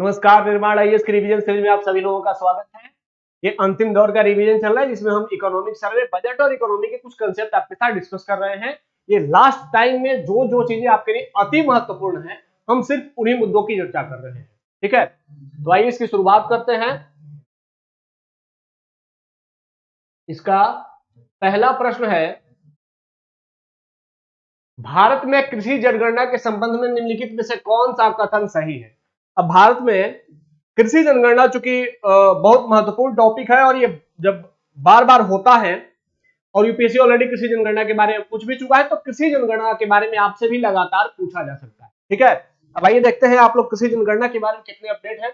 नमस्कार, निर्माण आईएएस की रिवीजन सीरीज में आप सभी लोगों का स्वागत है। ये अंतिम दौर का रिवीजन चल रहा है जिसमें हम इकोनॉमिक सर्वे, बजट और इकोनॉमी के कुछ कंसेप्ट आपके साथ डिस्कस कर रहे हैं। ये लास्ट टाइम में जो जो चीजें आपके लिए अति महत्वपूर्ण है, हम सिर्फ उन्हीं मुद्दों की चर्चा कर रहे हैं। ठीक है, तो आइए इसकी शुरुआत करते हैं। इसका पहला प्रश्न है, भारत में कृषि जनगणना के संबंध में निम्नलिखित में से कौन सा कथन सही है। अब भारत में कृषि जनगणना चूंकि बहुत महत्वपूर्ण टॉपिक है और ये जब बार बार होता है और यूपीएससी ऑलरेडी कृषि जनगणना के बारे में पूछ भी चुका है, तो कृषि जनगणना के बारे में आपसे भी लगातार पूछा जा सकता है। ठीक है, अब आइए देखते हैं आप लोग कृषि जनगणना के बारे में कितने अपडेट है।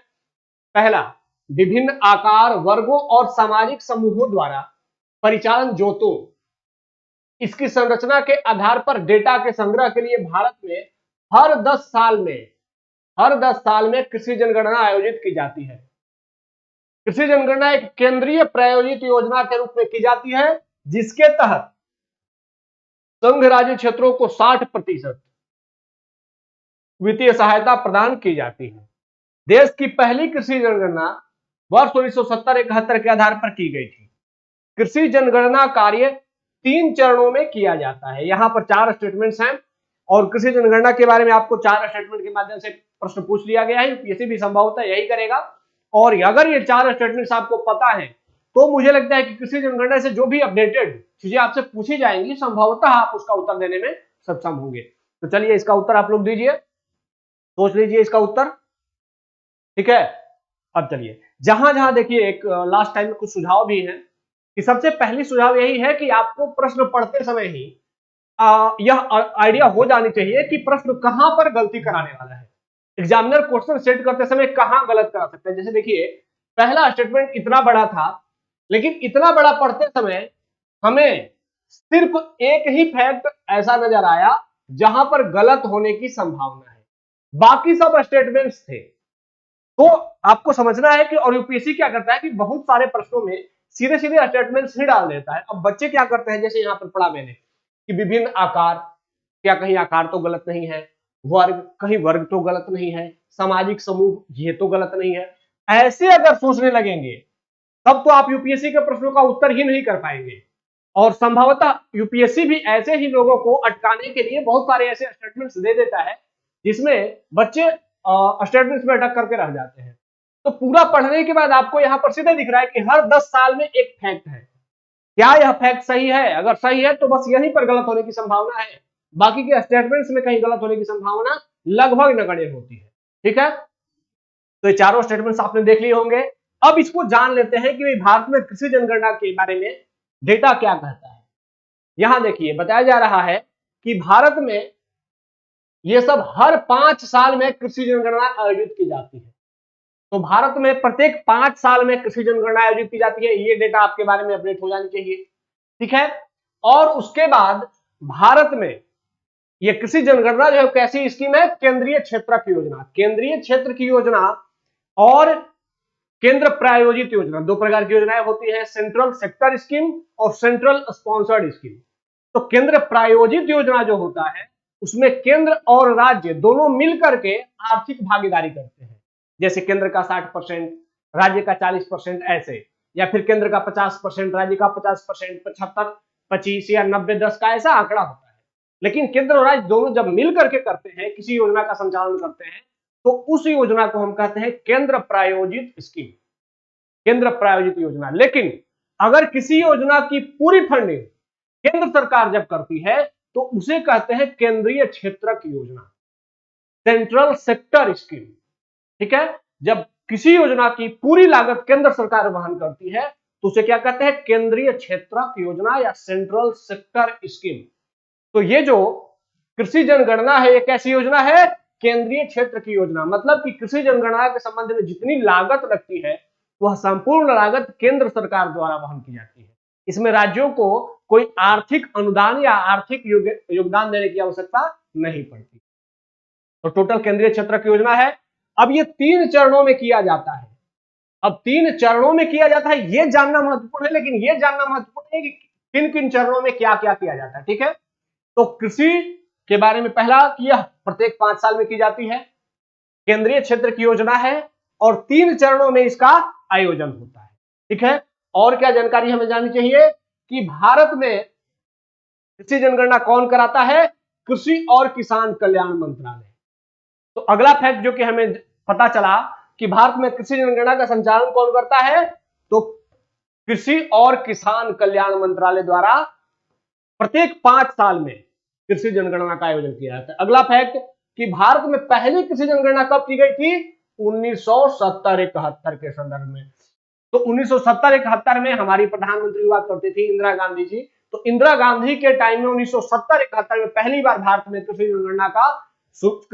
पहला, विभिन्न आकार, वर्गों और सामाजिक समूहों द्वारा परिचालन जोतों, इसकी संरचना के आधार पर डेटा के संग्रह के लिए भारत में हर 10 साल में कृषि जनगणना आयोजित की जाती है। कृषि जनगणना एक केंद्रीय प्रायोजित योजना के रूप में की जाती है, जिसके तहत संघ राज्य क्षेत्रों को 60% वित्तीय सहायता प्रदान की जाती है। देश की पहली कृषि जनगणना वर्ष 1970-71 के आधार पर की गई थी। कृषि जनगणना कार्य 3 चरणों में किया जाता है। यहां पर 4 स्टेटमेंट्स हैं और कृषि जनगणना के बारे में आपको 4 स्टेटमेंट के माध्यम से प्रश्न पूछ लिया गया है। यूपीएससी भी संभवतः यही करेगा और अगर ये 4 स्टेटमेंट्स आपको पता है तो मुझे लगता है कि कृषि जनगणना से जो भी अपडेटेड चीजें आपसे पूछी जाएंगी, संभवतः आप उसका उत्तर देने में सक्षम होंगे। तो चलिए इसका उत्तर आप लोग दीजिए, सोच लीजिए इसका उत्तर। ठीक है, अब चलिए जहां जहां देखिए एक लास्ट टाइम में कुछ सुझाव भी हैं कि सबसे पहली सुझाव यही है कि आपको प्रश्न पढ़ते समय ही यह आइडिया हो जानी चाहिए कि प्रश्न कहां पर गलती कराने वाला है। एग्जामिनर क्वेश्चन सेट करते समय कहां गलत करा सकते हैं। जैसे देखिए पहला स्टेटमेंट इतना बड़ा था, लेकिन इतना बड़ा पढ़ते समय हमें सिर्फ एक ही फैक्ट ऐसा नजर आया जहां पर गलत होने की संभावना है, बाकी सब स्टेटमेंट्स थे। तो आपको समझना है कि और यूपीएससी क्या करता है कि बहुत सारे प्रश्नों में सीधे सीधे स्टेटमेंट्स ही डाल देता है। अब बच्चे क्या करते हैं, जैसे यहां पर पढ़ा मैंने कि विभिन्न आकार, क्या कहीं आकार तो गलत नहीं है, वर्ग, कहीं वर्ग तो गलत नहीं है, सामाजिक समूह ये तो गलत नहीं है। ऐसे अगर सोचने लगेंगे तब तो आप यूपीएससी के प्रश्नों का उत्तर ही नहीं कर पाएंगे और संभवतः यूपीएससी भी ऐसे ही लोगों को अटकाने के लिए बहुत सारे ऐसे स्टेटमेंट्स दे देता है जिसमें बच्चे स्टेटमेंट्स में अटक करके रह जाते हैं। तो पूरा पढ़ने के बाद आपको यहां पर सीधे दिख रहा है कि हर 10 साल में एक फैक्ट है। क्या यह फैक्ट सही है? अगर सही है तो बस यहीं पर गलत होने की संभावना है, बाकी के स्टेटमेंट्स में कहीं गलत होने की संभावना लगभग नगण्य होती है। ठीक है, तो ये चारों स्टेटमेंट्स आपने देख लिए होंगे। अब इसको जान लेते हैं कि भारत में कृषि जनगणना के बारे में डेटा क्या कहता है। यहां देखिए बताया जा रहा है कि भारत में ये सब हर 5 साल में कृषि जनगणना आयोजित की जाती है। तो भारत में प्रत्येक 5 साल में कृषि जनगणना आयोजित की जाती है। ये डेटा आपके बारे में अपडेट हो जानी चाहिए। ठीक है, और उसके बाद भारत में ये कृषि जनगणना जो है कैसी स्कीम है, केंद्रीय क्षेत्र की योजना। केंद्रीय क्षेत्र की योजना और केंद्र प्रायोजित योजना, 2 प्रकार की योजनाएं होती है, सेंट्रल सेक्टर स्कीम और सेंट्रल स्पॉन्सर्ड स्कीम। तो केंद्र प्रायोजित योजना जो होता है उसमें केंद्र और राज्य दोनों मिलकर के आर्थिक भागीदारी करते हैं। जैसे केंद्र का 60%, राज्य का 40%, ऐसे, या फिर केंद्र का 50%, राज्य का 50%, 75, 25 या 90, 10 का ऐसा आंकड़ा होता है। लेकिन केंद्र और राज्य दोनों जब मिल करके करते हैं, किसी योजना का संचालन करते हैं, तो उस योजना को हम कहते हैं केंद्र प्रायोजित स्कीम, केंद्र प्रायोजित योजना। लेकिन अगर किसी योजना की पूरी फंडिंग केंद्र सरकार जब करती है तो उसे कहते हैं केंद्रीय क्षेत्रक योजना, सेंट्रल सेक्टर स्कीम। ठीक है, जब किसी योजना की पूरी लागत केंद्र सरकार वहन करती है तो उसे क्या कहते हैं, केंद्रीय क्षेत्रक योजना या सेंट्रल सेक्टर स्कीम। तो ये जो कृषि जनगणना है, ये कैसी योजना है, केंद्रीय क्षेत्र की योजना। मतलब कि कृषि जनगणना के संबंध में जितनी लागत लगती है वह संपूर्ण लागत केंद्र सरकार द्वारा वहन की जाती है। इसमें राज्यों को कोई आर्थिक अनुदान या आर्थिक योगदान देने की आवश्यकता नहीं पड़ती। तो टोटल केंद्रीय क्षेत्र की योजना है। अब ये 3 चरणों में किया जाता है। अब 3 चरणों में किया जाता है, ये जानना महत्वपूर्ण है। लेकिन ये जानना महत्वपूर्ण है कि किन किन चरणों में क्या क्या किया जाता है। ठीक है, तो कृषि के बारे में पहला कि यह प्रत्येक 5 साल में की जाती है, केंद्रीय क्षेत्र की योजना है और 3 चरणों में इसका आयोजन होता है। ठीक है, और क्या जानकारी हमें जाननी चाहिए कि भारत में कृषि जनगणना कौन कराता है? कृषि और किसान कल्याण मंत्रालय। तो अगला फैक्ट जो कि हमें पता चला कि भारत में कृषि जनगणना का संचालन कौन करता है, तो कृषि और किसान कल्याण मंत्रालय द्वारा प्रत्येक 5 साल में कृषि जनगणना का आयोजन किया जाता है। अगला फैक्ट कि भारत में पहली कृषि जनगणना कब की गई थी? 1970-71 के संदर्भ में। तो 1970-71 में हमारी प्रधानमंत्री हुआ करती थी इंदिरा गांधी जी। तो इंदिरा गांधी के टाइम में 1970-71 में पहली बार भारत में कृषि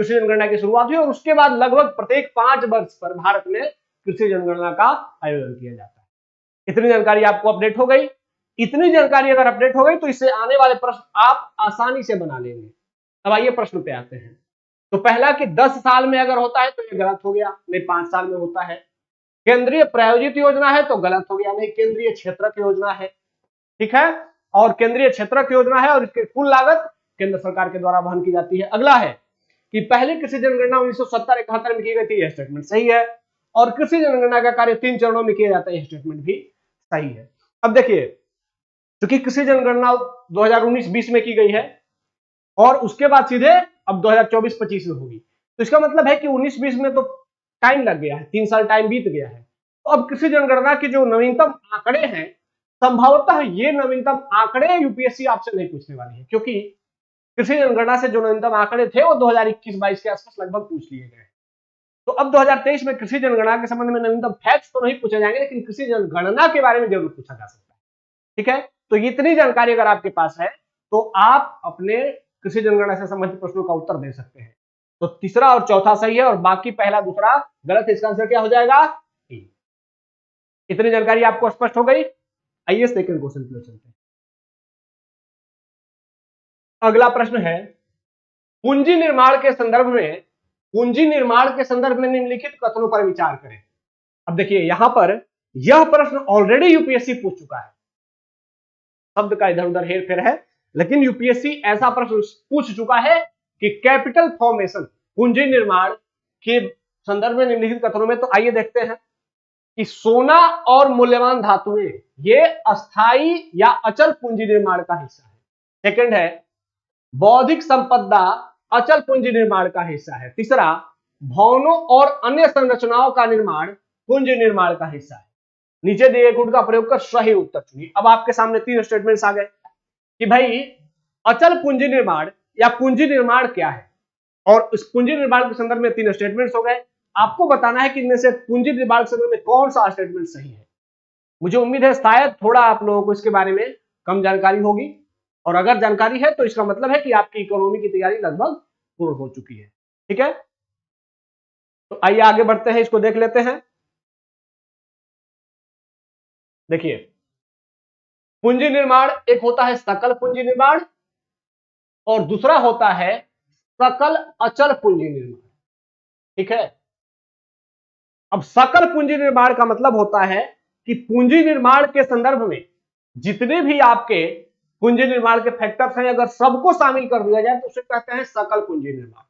जनगणना की शुरुआत हुई और उसके बाद लगभग प्रत्येक 5 वर्ष पर भारत में कृषि जनगणना का आयोजन किया जाता है। इतनी जानकारी आपको अपडेट हो गई। इतनी जानकारी अगर अपडेट हो गई तो इससे आने वाले प्रश्न आप आसानी से बना लेंगे। अब आइए प्रश्न पे आते हैं। तो पहला कि 10 साल में अगर होता है तो ये गलत हो गया, नहीं 5 साल में होता है। केंद्रीय प्रायोजित योजना है तो गलत हो गया, नहीं केंद्रीय क्षेत्रक योजना है। ठीक है, और केंद्रीय क्षेत्रक योजना है और इसकी कुल लागत केंद्र सरकार के द्वारा वहन की जाती है। अगला है कि पहली कृषि जनगणना 1970-71 में की गई थी, यह स्टेटमेंट सही है। और कृषि जनगणना का कार्य 3 चरणों में किया जाता है, यह स्टेटमेंट भी सही है। अब देखिए, क्योंकि कृषि जनगणना 2019-20 में की गई है और उसके बाद सीधे अब 2024-25 में होगी, तो इसका मतलब है कि 19-20 में तो टाइम लग गया है, 3 साल टाइम बीत गया है। तो अब कृषि जनगणना के जो नवीनतम आंकड़े हैं, संभवतः ये नवीनतम आंकड़े यूपीएससी आपसे नहीं पूछने वाली है, क्योंकि कृषि जनगणना से जो नवीनतम आंकड़े थे वो 2021-22 के आसपास लगभग पूछ लिए गए। तो अब 2023 में कृषि जनगणना के संबंध में नवीनतम फैक्ट्स तो नहीं पूछे जाएंगे, लेकिन कृषि जनगणना के बारे में जरूर पूछा जा सकता है। ठीक है, तो इतनी जानकारी अगर आपके पास है तो आप अपने कृषि जनगणना से संबंधित प्रश्नों का उत्तर दे सकते हैं। तो तीसरा और चौथा सही है और बाकी पहला दूसरा गलत है। इसका आंसर क्या हो जाएगा? इतनी जानकारी आपको स्पष्ट हो गई। आइए सेकंड क्वेश्चन की ओर चलते हैं। अगला प्रश्न है, पूंजी निर्माण के संदर्भ में निम्नलिखित कथनों पर विचार करें। अब देखिए, यहां पर यह प्रश्न ऑलरेडी यूपीएससी पूछ चुका है, शब्द का इधर उधर हेर फेर है, लेकिन यूपीएससी ऐसा प्रश्न पूछ चुका है कि कैपिटल फॉर्मेशन पूंजी निर्माण के संदर्भ में निम्नलिखित कथनों में। तो आइए देखते हैं कि सोना और मूल्यवान धातुएं ये अस्थाई या अचल पूंजी निर्माण का हिस्सा है। सेकंड है, बौद्धिक संपदा अचल पूंजी निर्माण का हिस्सा है। तीसरा, भवनों और अन्य संरचनाओं का निर्माण पूंजी निर्माण का हिस्सा है। नीचे दिए गुण का प्रयोग कर सही उत्तर चुनिए। अब आपके सामने 3 स्टेटमेंट्स आ गए कि भाई अचल पूंजी निर्माण या पूंजी निर्माण क्या है, और इस पूंजी निर्माण के संदर्भ में 3 स्टेटमेंट्स हो गए। आपको बताना है कि इनमें से पूंजी निर्माण के संदर्भ में कौन सा स्टेटमेंट सही है। मुझे उम्मीद है शायद थोड़ा आप लोगों को इसके बारे में कम जानकारी होगी, और अगर जानकारी है तो इसका मतलब है कि आपकी इकोनॉमी की तैयारी लगभग पूर्ण हो चुकी है। ठीक है, तो आइए आगे बढ़ते हैं, इसको देख लेते हैं। देखिए, पूंजी निर्माण एक होता है सकल पूंजी निर्माण और दूसरा होता है सकल अचल पूंजी निर्माण। ठीक है, अब सकल पूंजी निर्माण का मतलब होता है कि पूंजी निर्माण के संदर्भ में जितने भी आपके पूंजी निर्माण के फैक्टर्स हैं, अगर सबको शामिल कर दिया जाए तो उसे कहते हैं सकल पूंजी निर्माण।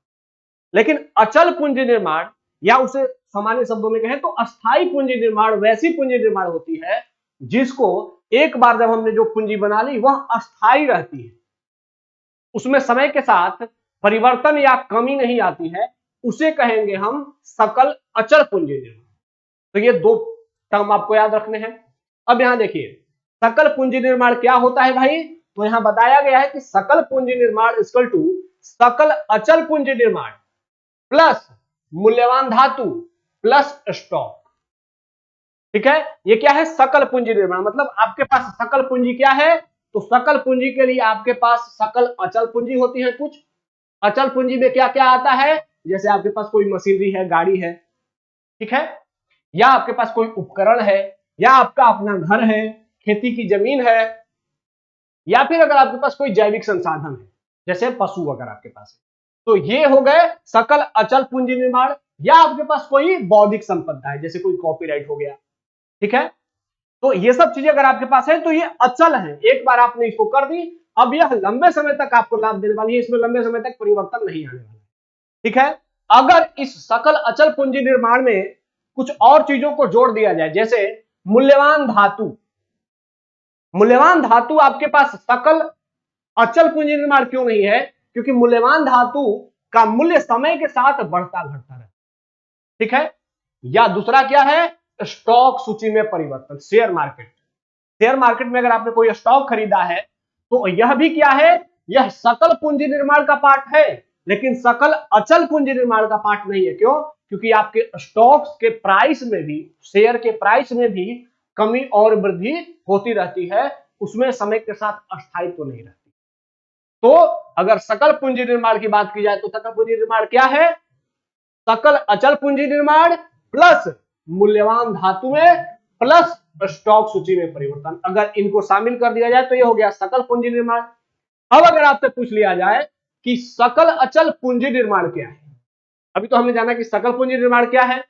लेकिन अचल पूंजी निर्माण या उसे सामान्य शब्दों में कहें तो अस्थाई पूंजी निर्माण वैसी पूंजी निर्माण होती है जिसको एक बार जब हमने जो पूंजी बना ली वह अस्थाई रहती है, उसमें समय के साथ परिवर्तन या कमी नहीं आती है, उसे कहेंगे हम सकल अचल पूंजी निर्माण। तो ये 2 टर्म आपको याद रखने हैं। अब यहां देखिए, सकल पूंजी निर्माण क्या होता है भाई, तो यहां बताया गया है कि सकल पूंजी निर्माण इक्वल टू सकल अचल पूंजी निर्माण प्लस मूल्यवान धातु प्लस स्टॉक। ठीक है, ये क्या है? सकल पूंजी निर्माण। मतलब आपके पास सकल पूंजी क्या है, तो सकल पूंजी के लिए आपके पास सकल अचल पूंजी होती है। कुछ अचल पूंजी में क्या क्या आता है, जैसे आपके पास कोई मशीनरी है, गाड़ी है, ठीक है, या आपके पास कोई उपकरण है, या आपका अपना घर है, खेती की जमीन है, या फिर अगर आपके पास कोई जैविक संसाधन है जैसे पशु अगर आपके पास है, तो ये हो गए सकल अचल पूंजी निर्माण। या आपके पास कोई बौद्धिक संपदा है जैसे कोई कॉपीराइट हो गया। ठीक है, तो ये सब चीजें अगर आपके पास है तो ये अचल है, एक बार आपने इसको कर दी, अब यह लंबे समय तक आपको लाभ देने वाली है, इसमें लंबे समय तक परिवर्तन नहीं आने वाला। ठीक है, अगर इस सकल अचल पूंजी निर्माण में कुछ और चीजों को जोड़ दिया जाए, जैसे मूल्यवान धातु। मूल्यवान धातु आपके पास सकल अचल पूंजी निर्माण क्यों नहीं है? क्योंकि मूल्यवान धातु का मूल्य समय के साथ बढ़ता घटता रहता है, ठीक है। या दूसरा क्या है? स्टॉक सूची में परिवर्तन, शेयर मार्केट। शेयर मार्केट में अगर आपने कोई स्टॉक खरीदा है तो यह भी क्या है? यह सकल पूंजी निर्माण का पार्ट है, लेकिन सकल अचल पूंजी निर्माण का पार्ट नहीं है। क्यों? क्योंकि आपके स्टॉक्स के प्राइस में भी, शेयर के प्राइस में भी कमी और वृद्धि होती रहती है, उसमें समय के साथ अस्थायित्व तो नहीं रहती। तो अगर सकल पूंजी निर्माण की बात की जाए तो सकल पूंजी निर्माण क्या है? सकल अचल पूंजी निर्माण प्लस मूल्यवान धातुएं प्लस स्टॉक सूची में परिवर्तन, अगर इनको शामिल कर दिया जाए तो यह हो गया सकल पूंजी निर्माण। अब अगर आपसे पूछ लिया जाए कि सकल अचल पूंजी निर्माण क्या है, अभी तो हमने जाना कि सकल पूंजी निर्माण क्या है,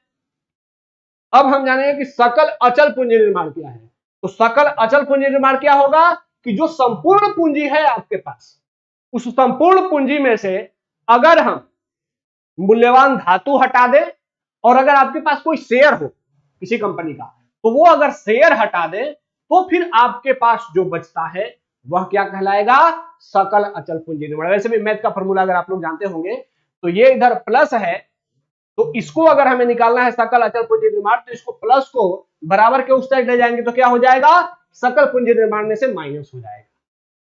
अब हम जानेंगे कि सकल अचल पूंजी निर्माण क्या है। तो सकल अचल पूंजी निर्माण क्या होगा कि जो संपूर्ण पूंजी है आपके पास, उस संपूर्ण पूंजी में से अगर हम मूल्यवान धातु हटा दें और अगर आपके पास कोई शेयर हो किसी कंपनी का, तो वो अगर शेयर हटा दे तो फिर आपके पास जो बचता है वह क्या कहलाएगा? सकल अचल पूंजी निर्माण। वैसे भी मैथ का फॉर्मूला अगर आप लोग जानते होंगे तो ये इधर प्लस है, तो इसको अगर हमें निकालना है सकल अचल पूंजी निर्माण, तो इसको प्लस को बराबर के उस साइड ले जाएंगे तो क्या हो जाएगा? सकल पूंजी निर्माण में से माइनस हो जाएगा,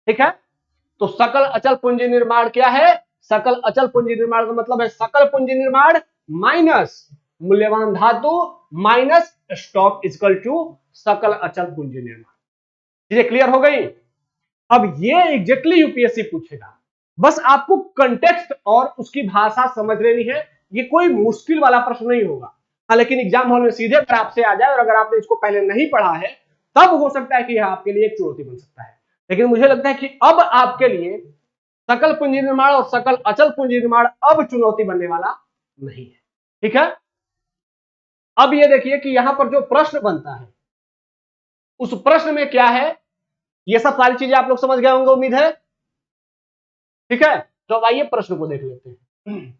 ठीक है। तो सकल अचल पूंजी निर्माण क्या है? सकल अचल पूंजी निर्माण का मतलब है सकल पूंजी निर्माण माइनस मूल्यवान धातु माइनस स्टॉक इक्वल टू सकल अचल पूंजी निर्माण। चीजें क्लियर हो गई? अब ये एग्जैक्टली यूपीएससी पूछेगा, बस आपको कंटेक्स्ट और उसकी भाषा समझ लेनी है। ये कोई मुश्किल वाला प्रश्न नहीं होगा, हाँ, लेकिन एग्जाम हॉल में सीधे अगर आपसे आ जाए और अगर आपने इसको पहले नहीं पढ़ा है तब हो सकता है कि यह आपके लिए एक चुनौती बन सकता है। लेकिन मुझे लगता है कि अब आपके लिए सकल पूंजी निर्माण और सकल अचल पूंजी निर्माण अब चुनौती बनने वाला नहीं है, ठीक है। अब ये देखिए कि यहां पर जो प्रश्न बनता है उस प्रश्न में क्या है, ये सब सारी चीजें आप लोग समझ गए होंगे उम्मीद है, ठीक है। तो आइए प्रश्न को देख लेते हैं।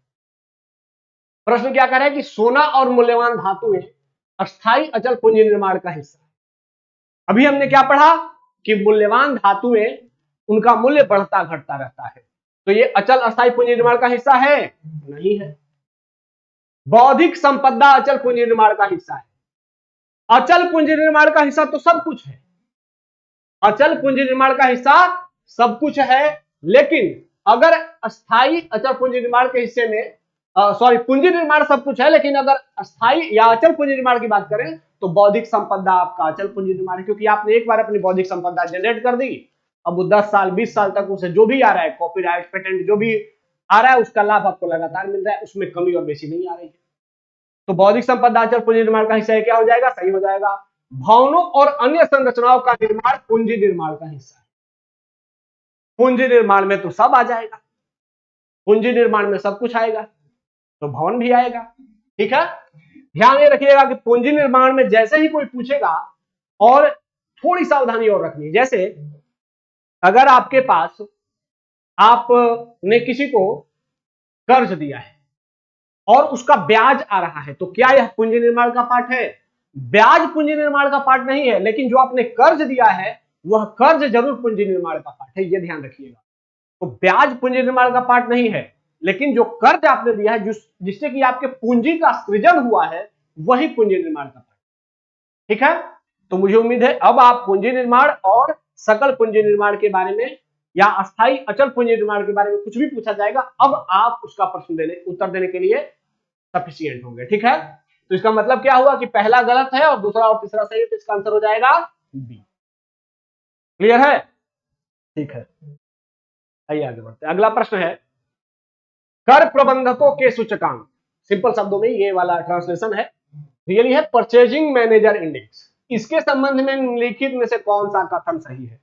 प्रश्न क्या कह रहा है कि सोना और मूल्यवान धातुएं अस्थायी अचल पूंजी निर्माण का हिस्सा है। अभी हमने क्या पढ़ा कि मूल्यवान धातुएं उनका मूल्य बढ़ता घटता रहता है, तो ये अचल अस्थायी पूंजी निर्माण का हिस्सा है? नहीं है। बौद्धिक संपदा अचल पूंजी निर्माण का हिस्सा है? अचल पूंजी निर्माण का हिस्सा तो सब कुछ है, अचल पूंजी निर्माण का हिस्सा सब कुछ है, लेकिन अगर अस्थायी अचल पूंजी निर्माण के हिस्से में पूंजी निर्माण सब कुछ है, लेकिन अगर अस्थायी या अचल पूंजी निर्माण की बात करें तो बौद्धिक संपदा आपका अचल पूंजी निर्माण है, क्योंकि आपने एक बार अपनी बौद्धिक संपदा जनरेट कर दी, अब वो 10 साल 20 साल तक उसे जो भी आ रहा है, कॉपीराइट पेटेंट जो भी आ रहा है उसका लाभ आपको लगातार मिल रहा है, उसमें कमी और बेसी नहीं आ रही है। तो बौद्धिक संपदा अचल पूंजी निर्माण का हिस्सा क्या हो जाएगा? सही हो जाएगा। भवनों और अन्य संरचनाओं का निर्माण पूंजी निर्माण का हिस्सा है। पूंजी निर्माण में तो सब आ जाएगा, पूंजी निर्माण में सब कुछ आएगा तो भवन भी आएगा, ठीक है। ध्यान ये रखिएगा कि पूंजी निर्माण में जैसे ही कोई पूछेगा, और थोड़ी सावधानी और रखनी, जैसे अगर आपके पास आपने किसी को कर्ज दिया है और उसका ब्याज आ रहा है, तो क्या यह पूंजी निर्माण का पार्ट है? ब्याज पूंजी निर्माण का पार्ट नहीं है, लेकिन जो आपने कर्ज दिया है वह कर्ज जरूर पूंजी निर्माण का पार्ट है, यह ध्यान रखिएगा। तो ब्याज पूंजी निर्माण का पार्ट नहीं है, लेकिन जो कर्ज आपने दिया है जिससे कि आपके पूंजी का सृजन हुआ है वही पूंजी निर्माण का पार्ट, ठीक है। तो मुझे उम्मीद है अब आप पूंजी निर्माण और सकल पूंजी निर्माण के बारे में या अस्थायी अचल पूंजी निर्माण के बारे में कुछ भी पूछा जाएगा, अब आप उसका प्रश्न उत्तर देने के लिए सफिशिएंट होंगे, ठीक है। तो इसका मतलब क्या हुआ कि पहला गलत है और दूसरा और तीसरा सही है, तो इसका आंसर हो जाएगा बी। क्लियर है? ठीक है, आइए आगे बढ़ते हैं। अगला प्रश्न है कर प्रबंधकों के सूचकांक। सिंपल शब्दों में ये वाला ट्रांसलेशन है, रियली है परचेजिंग मैनेजर इंडेक्स। इसके संबंध में निम्नलिखित में से कौन सा कथन सही है?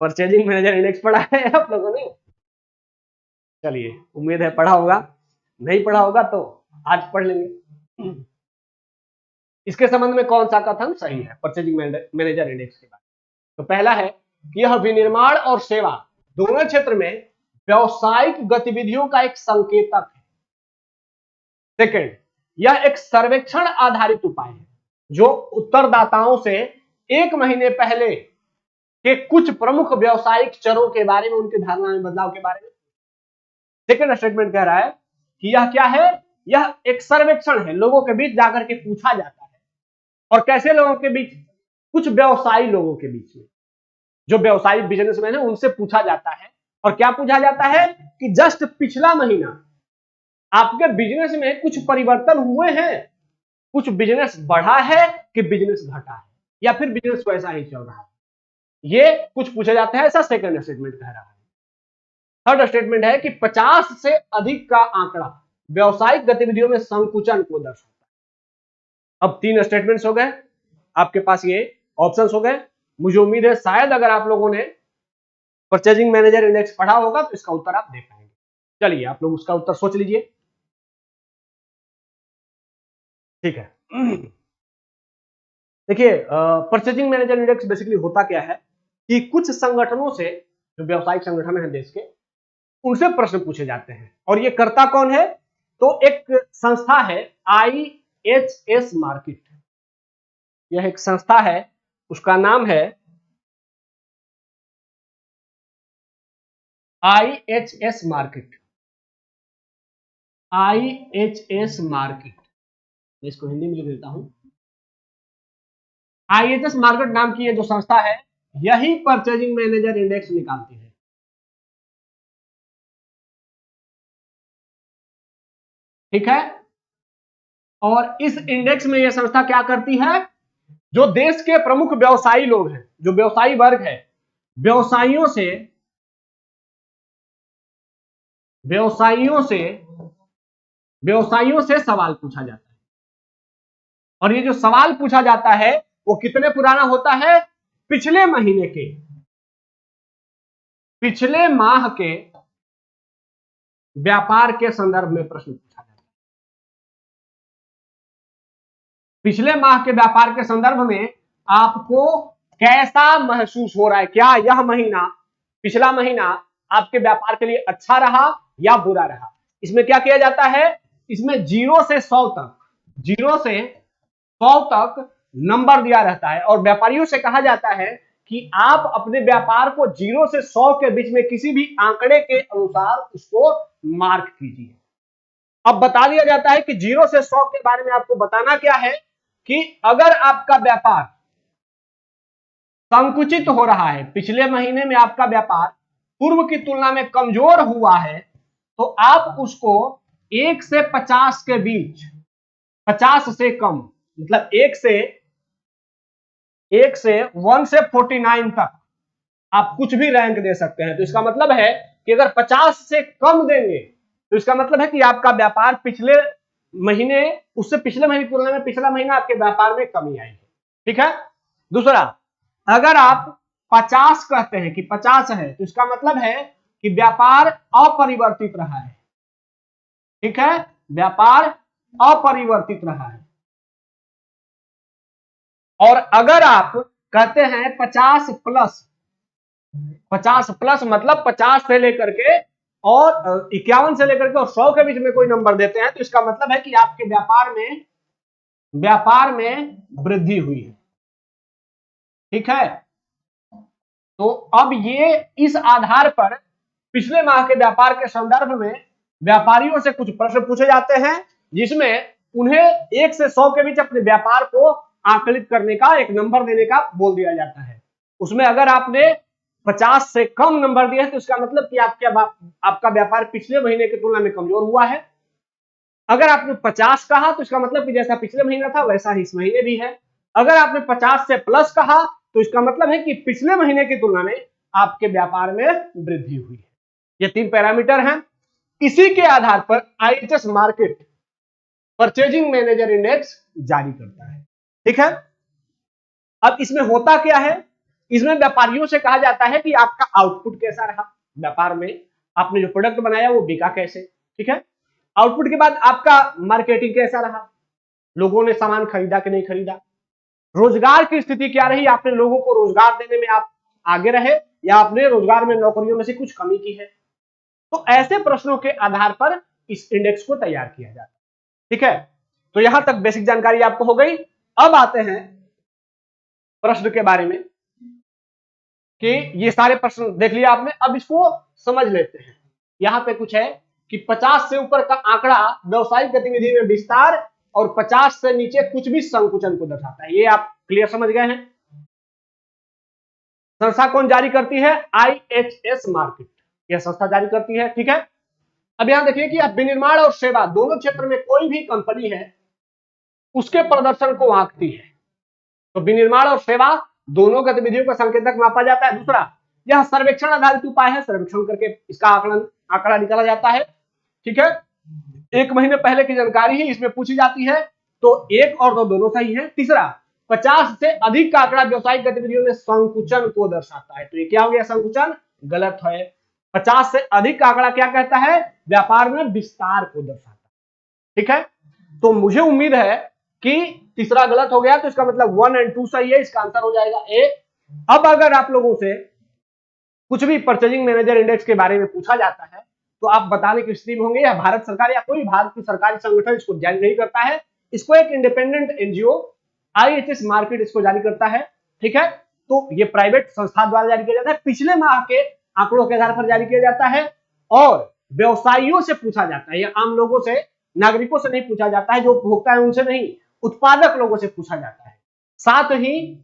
परचेजिंग मैनेजर इंडेक्स पढ़ा है आप लोगों ने? चलिए, उम्मीद है पढ़ा होगा, नहीं पढ़ा होगा तो आज पढ़ लेंगे। इसके संबंध में कौन सा कथन सही है परचेजिंग मैनेजर इंडेक्स के बारे में? तो पहला है कि यह विनिर्माण और सेवा दोनों क्षेत्र में व्यावसायिक गतिविधियों का एक संकेतक है। सेकंड, यह एक सर्वेक्षण आधारित उपाय है जो उत्तरदाताओं से 1 महीने पहले के कुछ प्रमुख व्यावसायिक चरों के बारे में, उनके धारणा में बदलाव के बारे में। सेकंड स्टेटमेंट कह रहा है कि यह क्या है, यह एक सर्वेक्षण है, लोगों के बीच जाकर के पूछा जाता है। और कैसे लोगों के बीच, कुछ व्यवसायी लोगों के बीच में, जो व्यवसायिक बिजनेसमैन है उनसे पूछा जाता है। और क्या पूछा जाता है कि जस्ट पिछला महीना आपके बिजनेस में कुछ परिवर्तन हुए हैं, कुछ बिजनेस बढ़ा है कि बिजनेस घटा है, या फिर बिजनेस वैसा ही चल रहा है, ये कुछ पूछा जाता है। ऐसा सेकंड स्टेटमेंट कह रहा है। थर्ड स्टेटमेंट है कि 50 से अधिक का आंकड़ा व्यावसायिक गतिविधियों में संकुचन को दर्शाता है। अब 3 स्टेटमेंट्स हो गए आपके पास, ये ऑप्शंस हो गए। मुझे उम्मीद है शायद अगर आप लोगों ने परचेजिंग मैनेजर इंडेक्स पढ़ा होगा तो इसका उत्तर आप दे पाएंगे। चलिए आप लोग उसका उत्तर सोच लीजिए। ठीक है, देखिए परचेजिंग मैनेजर इंडेक्स बेसिकली होता क्या है कि कुछ संगठनों से, जो व्यावसायिक संगठन है देश के, उनसे प्रश्न पूछे जाते हैं। और ये करता कौन है, तो एक संस्था है IHS मार्केट। यह एक संस्था है, उसका नाम है IHS मार्केट। IHS मार्केट, मैं इसको हिंदी में लिख देता हूं। IHS मार्केट नाम की ये जो संस्था है, यही परचेजिंग मैनेजर इंडेक्स निकालती है। ठीक है, और इस इंडेक्स में यह संस्था क्या करती है, जो देश के प्रमुख व्यवसायी लोग हैं, जो व्यवसायी वर्ग है, व्यवसायियों से सवाल पूछा जाता है। और ये जो सवाल पूछा जाता है वो कितने पुराना होता है, पिछले महीने के, पिछले माह के व्यापार के संदर्भ में प्रश्न पूछा जाता है। पिछले माह के व्यापार के संदर्भ में आपको कैसा महसूस हो रहा है, क्या यह महीना, पिछला महीना आपके व्यापार के लिए अच्छा रहा या बुरा रहा। इसमें क्या किया जाता है, इसमें 0 से 100 तक नंबर दिया रहता है। और व्यापारियों से कहा जाता है कि आप अपने व्यापार को 0 से 100 के बीच में किसी भी आंकड़े के अनुसार उसको मार्क कीजिए। अब बता दिया जाता है कि 0 से 100 के बारे में आपको बताना क्या है कि अगर आपका व्यापार संकुचित हो रहा है, पिछले महीने में आपका व्यापार पूर्व की तुलना में कमजोर हुआ है, तो आप उसको 1 से 50 के बीच, 50 से कम, मतलब 1 से 1 से 49 तक आप कुछ भी रैंक दे सकते हैं। तो इसका मतलब है कि अगर 50 से कम देंगे तो इसका मतलब है कि आपका व्यापार पिछले महीने, उससे पिछले महीने की तुलना में पिछला महीना आपके व्यापार में कमी आई है। ठीक है, दूसरा, अगर आप 50 कहते हैं कि 50 है तो इसका मतलब है कि व्यापार अपरिवर्तित रहा है। ठीक है, व्यापार अपरिवर्तित रहा है। और अगर आप कहते हैं 50 प्लस, 50 प्लस मतलब 50 से लेकर के और 51 से लेकर के और 100 के बीच में कोई नंबर देते हैं, तो इसका मतलब है कि आपके व्यापार में वृद्धि हुई है। ठीक है, तो अब ये इस आधार पर पिछले माह के व्यापार के संदर्भ में व्यापारियों से कुछ प्रश्न पूछे जाते हैं, जिसमें उन्हें 1 से 100 के बीच अपने व्यापार को आकलित करने का, एक नंबर देने का बोल दिया जाता है। उसमें अगर आपने 50 से कम नंबर दिया है तो इसका मतलब कि आपका व्यापार पिछले महीने की तुलना में कमजोर हुआ है। अगर आपने 50 कहा तो इसका मतलब कि जैसा पिछले महीना था वैसा ही इस महीने भी है। अगर आपने 50 से प्लस कहा तो इसका मतलब है कि पिछले महीने की तुलना में आपके व्यापार में वृद्धि हुई है। ये 3 पैरामीटर हैं। इसी के आधार पर IHS market purchasing manager index जारी करता है। ठीक है, अब इसमें होता क्या है, इसमें व्यापारियों से कहा जाता है कि आपका आउटपुट कैसा रहा, व्यापार में आपने जो प्रोडक्ट बनाया वो बिका कैसे। ठीक है, आउटपुट के बाद आपका मार्केटिंग कैसा रहा, लोगों ने सामान खरीदा कि नहीं खरीदा, रोजगार की स्थिति क्या रही, आपने लोगों को रोजगार देने में आप आगे रहे या आपने रोजगार में नौकरियों में से कुछ कमी की है। तो ऐसे प्रश्नों के आधार पर इस इंडेक्स को तैयार किया जाता है। ठीक है, तो यहां तक बेसिक जानकारी आपको हो गई। अब आते हैं प्रश्न के बारे में कि ये सारे प्रश्न देख लिया आपने, अब इसको समझ लेते हैं। यहां पे कुछ है कि 50 से ऊपर का आंकड़ा व्यवसायिक गतिविधि में विस्तार और 50 से नीचे कुछ भी संकुचन को दर्शाता है। ये आप क्लियर समझ गए हैं। संस्था कौन जारी करती है? IHS मार्केट, यह संस्था जारी करती है। ठीक है, अब यहां देखिए कि अब विनिर्माण और सेवा दोनों क्षेत्र में कोई भी कंपनी है उसके प्रदर्शन को आंकती है। तो विनिर्माण और सेवा दोनों गतिविधियों का संकेतक मापा जाता है। दूसरा, यह सर्वेक्षण आधारित उपाय है, सर्वेक्षण करके इसका आंकड़ा निकाला जाता है। ठीक है, 1 महीने पहले की जानकारी ही इसमें पूछी जाती है, तो 1 और 2 दोनों सही है। तीसरा, 50 से अधिक का आंकड़ा व्यवसायिक गतिविधियों में संकुचन को दर्शाता है, तो ये क्या हो गया? संकुचन गलत है। 50 से अधिक का आंकड़ा क्या कहता है? व्यापार में विस्तार को दर्शाता है। ठीक है, तो मुझे उम्मीद है कि तीसरा गलत हो गया, तो इसका मतलब 1 और 2 सही है, इसका आंसर हो जाएगा ए। अब अगर आप लोगों से कुछ भी परचेजिंग मैनेजर इंडेक्स के बारे में पूछा जाता है तो आप बताने की स्थिति में होंगे या भारत सरकार या कोई भारत की सरकारी संगठन इसको जारी नहीं करता है, इसको एक इंडिपेंडेंट एनजीओ IHS मार्केट इसको जारी करता है। ठीक है, तो ये प्राइवेट संस्था द्वारा जारी किया जाता है, पिछले माह के आंकड़ों के आधार पर जारी किया जाता है और व्यवसायियों से पूछा जाता है, या आम लोगों से, नागरिकों से नहीं पूछा जाता है, जो उपभोक्ता है उनसे नहीं, उत्पादक लोगों से पूछा जाता है। साथ ही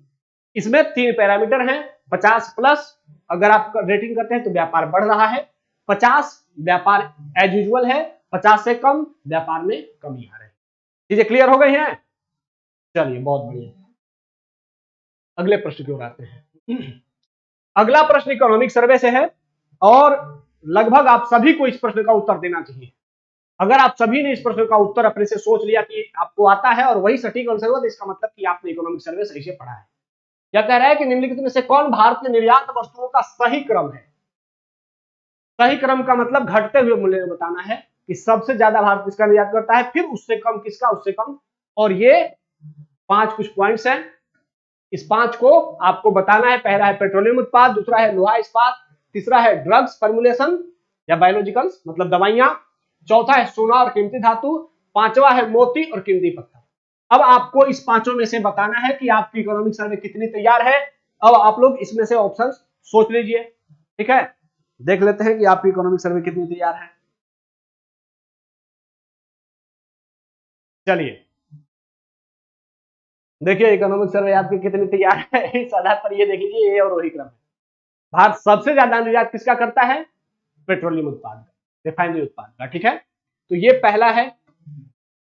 इसमें 3 पैरामीटर हैं। 50 प्लस अगर आप रेटिंग करते हैं तो व्यापार बढ़ रहा है, 50 व्यापार एज यूजुअल है, 50 से कम व्यापार में कमी आ रही है। चीजें क्लियर हो गई हैं? चलिए बहुत बढ़िया, अगले प्रश्न की ओर आते हैं। अगला प्रश्न इकोनॉमिक सर्वे से है और लगभग आप सभी को इस प्रश्न का उत्तर देना चाहिए। अगर आप सभी ने इस प्रश्न का उत्तर अपने से सोच लिया कि आपको आता है और वही सटीक आंसर हुआ, तो इसका मतलब कि आपने इकोनॉमिक सर्वे सही से पढ़ा है। क्या कह रहा है कि निम्नलिखित में से कौन भारत के निर्यात वस्तुओं का सही क्रम है? सही क्रम का मतलब घटते हुए मूल्य में बताना है कि सबसे ज्यादा भारत किसका निर्यात करता है, फिर उससे कम किसका, उससे कम। और ये 5 कुछ पॉइंट्स हैं, इस 5 को आपको बताना है। पहला है पेट्रोलियम उत्पाद, दूसरा है लोहा इस्पात, तीसरा है ड्रग्स फॉर्मुलेशन या बायोलॉजिकल्स मतलब दवाइयां, चौथा है सोना और कीमती धातु, पांचवा है मोती और कीमती पत्थर। अब आपको इस पांचों में से बताना है कि आपकी इकोनॉमिक सर्वे कितनी तैयार है। अब आप लोग इसमें से ऑप्शन सोच लीजिए। ठीक है, देख लेते हैं कि आपकी इकोनॉमिक सर्वे कितनी तैयार है। चलिए देखिए इकोनॉमिक सर्वे आपकी कितनी तैयार है, इस आधार पर ये देख लीजिए, ये और वही क्रम है। भारत सबसे ज्यादा निर्यात किसका करता है? पेट्रोलियम उत्पाद का, रिफाइनरी उत्पाद का। ठीक है, तो ये पहला है,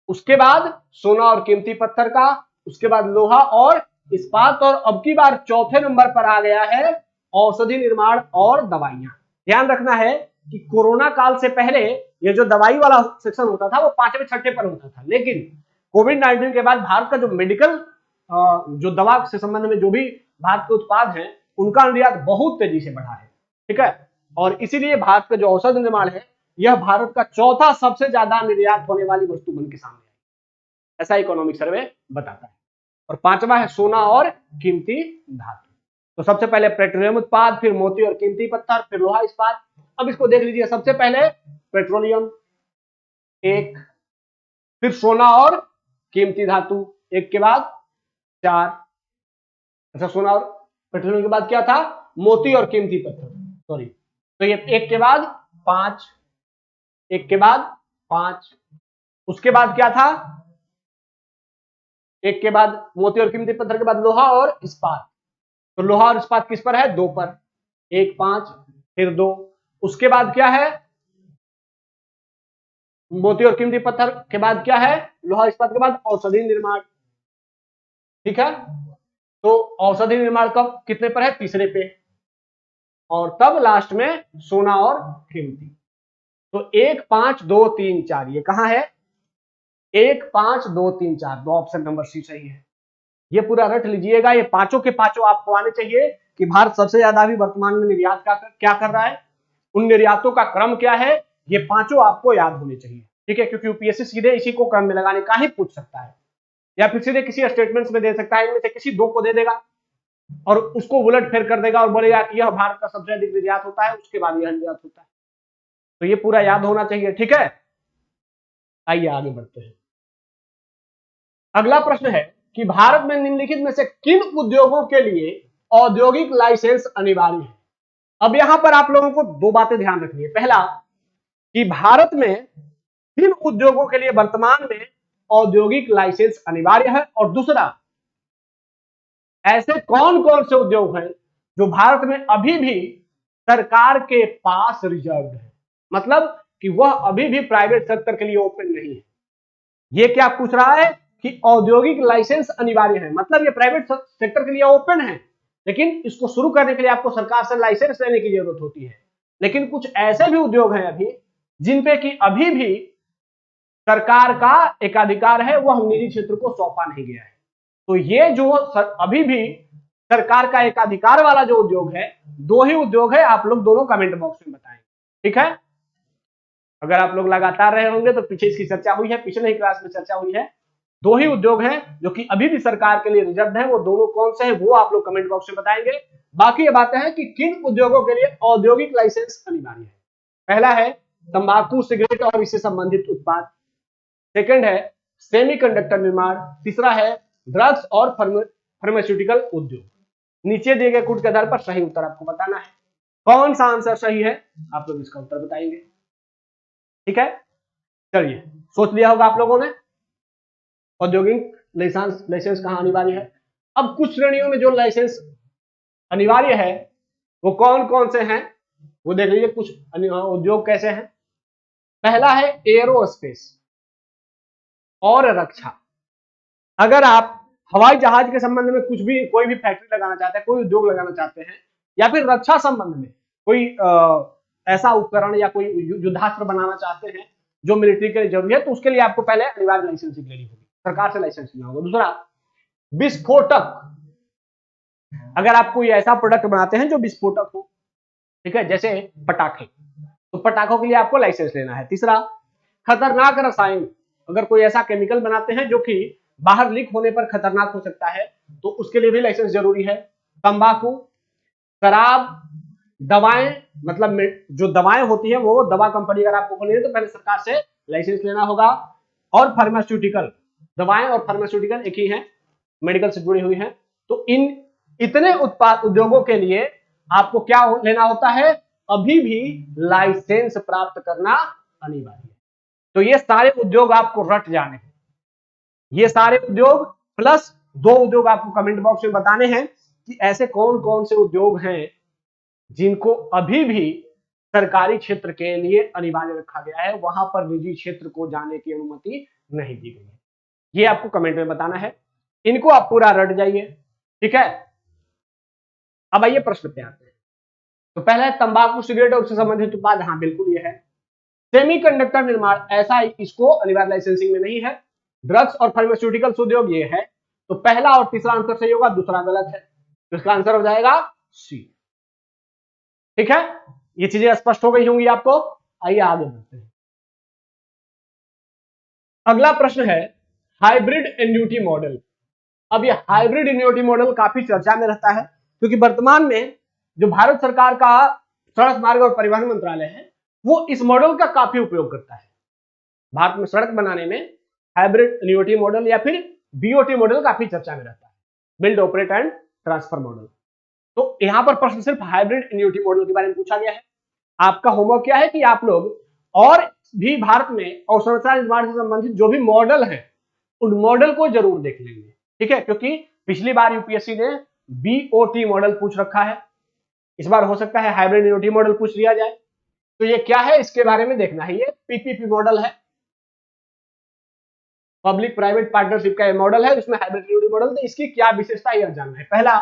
उसके बाद सोना और कीमती पत्थर का, उसके बाद लोहा और इस्पात, और अब की बार चौथे नंबर पर आ गया है औषधि निर्माण और दवाइयां। ध्यान रखना है कि कोरोना काल से पहले ये जो दवाई वाला सेक्शन होता था वो 5वें 6ठे पर होता था, लेकिन कोविड-19 के बाद भारत का जो मेडिकल जो दवा से संबंध में जो भी भारत के उत्पाद हैं उनका निर्यात बहुत तेजी से बढ़ा है। ठीक है, और इसीलिए भारत का जो औषध निर्माण है यह भारत का चौथा सबसे ज्यादा निर्यात होने वाली वस्तु बन के सामने आई, ऐसा इकोनॉमिक सर्वे बताता है। और पांचवा है सोना और कीमती धातु। तो सबसे पहले पेट्रोलियम उत्पाद, फिर मोती और कीमती पत्थर, फिर लोहा इस्पात। अब इसको देख लीजिए, सबसे पहले पेट्रोलियम 1, फिर सोना और कीमती धातु 1 के बाद 4, अच्छा सोना और पेट्रोलियम के बाद क्या था? मोती और कीमती पत्थर, सॉरी, तो ये 1 के बाद 5, 1 के बाद 5, उसके बाद क्या था? 1 के बाद मोती और कीमती पत्थर के बाद लोहा और इस्पात। तो लोहा और इस्पात किस पर है? 2 पर, 1 5 फिर 2, उसके बाद क्या है? मोती और कीमती पत्थर के बाद क्या है? लोहा इस्पात के बाद औषधि निर्माण। ठीक है, तो औषधि निर्माण कब कितने पर है? तीसरे पे, और तब लास्ट में सोना और कीमती। तो 1 5 2 3 4 ये कहां है? 1 5 2 3 4, दो ऑप्शन नंबर सी सही है। ये पूरा रट लीजिएगा, ये पांचों के पांचों आपको आने चाहिए कि भारत सबसे ज्यादा भी वर्तमान में निर्यात का क्या कर रहा है, उन निर्यातों का क्रम क्या है, ये पांचों आपको याद होने चाहिए। ठीक है, क्योंकि यूपीएससी सीधे इसी को क्रम में लगाने का ही पूछ सकता है, या फिर सीधे किसी स्टेटमेंट्स में दे सकता है, इनमें से किसी 2 को दे देगा और उसको उलट फेर कर देगा और बोलेगा कि यह भारत का सबसे अधिक निर्यात होता है, उसके बाद यह निर्यात होता है। तो ये पूरा याद होना चाहिए। ठीक है, आइए आगे बढ़ते हैं। अगला प्रश्न है कि भारत में निम्नलिखित में से किन उद्योगों के लिए औद्योगिक लाइसेंस अनिवार्य है। अब यहां पर आप लोगों को दो बातें ध्यान रखनी है। पहला कि भारत में किन उद्योगों के लिए वर्तमान में औद्योगिक लाइसेंस अनिवार्य है, और दूसरा ऐसे कौन कौन से उद्योग हैं जो भारत में अभी भी सरकार के पास रिजर्व है, मतलब कि वह अभी भी प्राइवेट सेक्टर के लिए ओपन नहीं है। ये क्या पूछ रहा है कि औद्योगिक लाइसेंस अनिवार्य है, मतलब ये प्राइवेट सेक्टर के लिए ओपन है, लेकिन इसको शुरू करने के लिए आपको सरकार से लाइसेंस लेने की जरूरत होती है। लेकिन कुछ ऐसे भी उद्योग हैं अभी जिन पे कि अभी भी सरकार का एकाधिकार है, वह निजी क्षेत्र को सौंपा नहीं गया है। तो ये जो अभी भी सरकार का एकाधिकार वाला जो उद्योग है, दो ही उद्योग है, आप लोग दोनों कमेंट बॉक्स में बताएं, ठीक है। अगर आप लोग लगातार रहे होंगे तो पीछे इसकी चर्चा हुई है, पिछले ही क्लास में चर्चा हुई है। दो ही उद्योग हैं जो कि अभी भी सरकार के लिए रिजर्व है, वो दोनों कौन से हैं वो आप लोग कमेंट बॉक्स में बताएंगे। बाकी ये बातें हैं कि किन उद्योगों के लिए औद्योगिक लाइसेंस अनिवार्य है। पहला है तंबाकू, सिगरेट और इससे संबंधित उत्पाद। सेकंड है सेमीकंडक्टर निर्माण। तीसरा है ड्रग्स और फार्मास्यूटिकल उद्योग। नीचे दिए गए कूट के आधार पर सही उत्तर आपको बताना है। कौन सा आंसर सही है आप लोग इसका उत्तर बताएंगे, ठीक है। चलिए, सोच लिया होगा आप लोगों ने औद्योगिक लाइसेंस कहां अनिवार्य है। अब कुछ श्रेणियों में जो लाइसेंस अनिवार्य है वो कौन कौन से हैं वो देख लीजिए। कुछ उद्योग कैसे हैं। पहला है एरोस्पेस और रक्षा। अगर आप हवाई जहाज के संबंध में कुछ भी कोई भी फैक्ट्री लगाना चाहते हैं, कोई उद्योग लगाना चाहते हैं, या फिर रक्षा संबंध में कोई ऐसा उपकरण या कोई युद्धास्त्र बनाना चाहते हैं जो मिलिट्री के लिए जरूरी है, तो उसके लिए आपको पहले अनिवार्य लाइसेंसिंग लेनी होगी, सरकार से लाइसेंस लेना होगा। दूसरा विस्फोटक। अगर आप कोई ऐसा प्रोडक्ट बनाते हैं जो विस्फोटक हो, ठीक है, जैसे पटाखे, तो पटाखों के लिए आपको लाइसेंस लेना है। तीसरा खतरनाक रसायन। अगर कोई ऐसा केमिकल बनाते हैं जो कि बाहर लीक होने पर खतरनाक हो सकता है, तो उसके लिए भी लाइसेंस जरूरी है। तंबाकू, शराब, दवाएं, मतलब जो दवाएं होती है वो दवा कंपनी अगर आपको खोलनी है तो पहले सरकार से लाइसेंस लेना होगा। और फार्मास्यूटिकल, दवाएं और फार्मास्यूटिकल एक ही है, मेडिकल से जुड़ी हुई है। तो इन इतने उत्पाद उद्योगों के लिए आपको क्या लेना होता है, अभी भी लाइसेंस प्राप्त करना अनिवार्य है। तो ये सारे उद्योग आपको रट जाने हैं, ये सारे उद्योग प्लस दो उद्योग आपको कमेंट बॉक्स में बताने हैं कि ऐसे कौन कौन से उद्योग हैं जिनको अभी भी सरकारी क्षेत्र के लिए अनिवार्य रखा गया है, वहां पर निजी क्षेत्र को जाने की अनुमति नहीं दी गई है। ये आपको कमेंट में बताना है, इनको आप पूरा रट जाइए, ठीक है। अब आइए प्रश्न पे आते हैं। तो पहला है तंबाकू, सिगरेट और उससे संबंधित उत्पाद। हाँ बिल्कुल ये है। सेमीकंडक्टर निर्माण, ऐसा इसको अनिवार्य लाइसेंसिंग में नहीं है। ड्रग्स और फार्मास्यूटिकल्स उद्योग ये है। तो पहला और तीसरा आंसर सही होगा, दूसरा गलत है, तो इसका आंसर हो जाएगा सी, ठीक है। ये चीजें स्पष्ट हो गई होंगी आपको। आइए आगे बढ़ते हैं। अगला प्रश्न है हाइब्रिड एन्युटी मॉडल। अब ये हाइब्रिड एन्युटी मॉडल काफी चर्चा में रहता है, क्योंकि वर्तमान में जो भारत सरकार का सड़क मार्ग और परिवहन मंत्रालय है वो इस मॉडल का काफी उपयोग करता है। भारत में सड़क बनाने में हाइब्रिड एन्युटी मॉडल या फिर बीओटी मॉडल काफी चर्चा में रहता है, build operate and transfer model. तो यहां पर प्रश्न सिर्फ हाइब्रिड एन्युटी मॉडल के बारे में पूछा गया है। आपका होमवर्क क्या है कि आप लोग और भी भारत में अवसंरचना निर्माण से संबंधित जो भी मॉडल है उन मॉडल को जरूर देख लेंगे, ठीक है, क्योंकि पिछली बार यूपीएससी ने बीओटी मॉडल पूछ रखा है, इस बार हो सकता है हाइब्रिड एन्युटी मॉडल पूछ लिया जाए। तो ये क्या है इसके बारे में देखना है। ये पीपीपी मॉडल है, पब्लिक प्राइवेट पार्टनरशिप का मॉडल है, जिसमें हाइब्रिड एन्युटी मॉडल। तो इसकी क्या विशेषता यह जानना है। पहला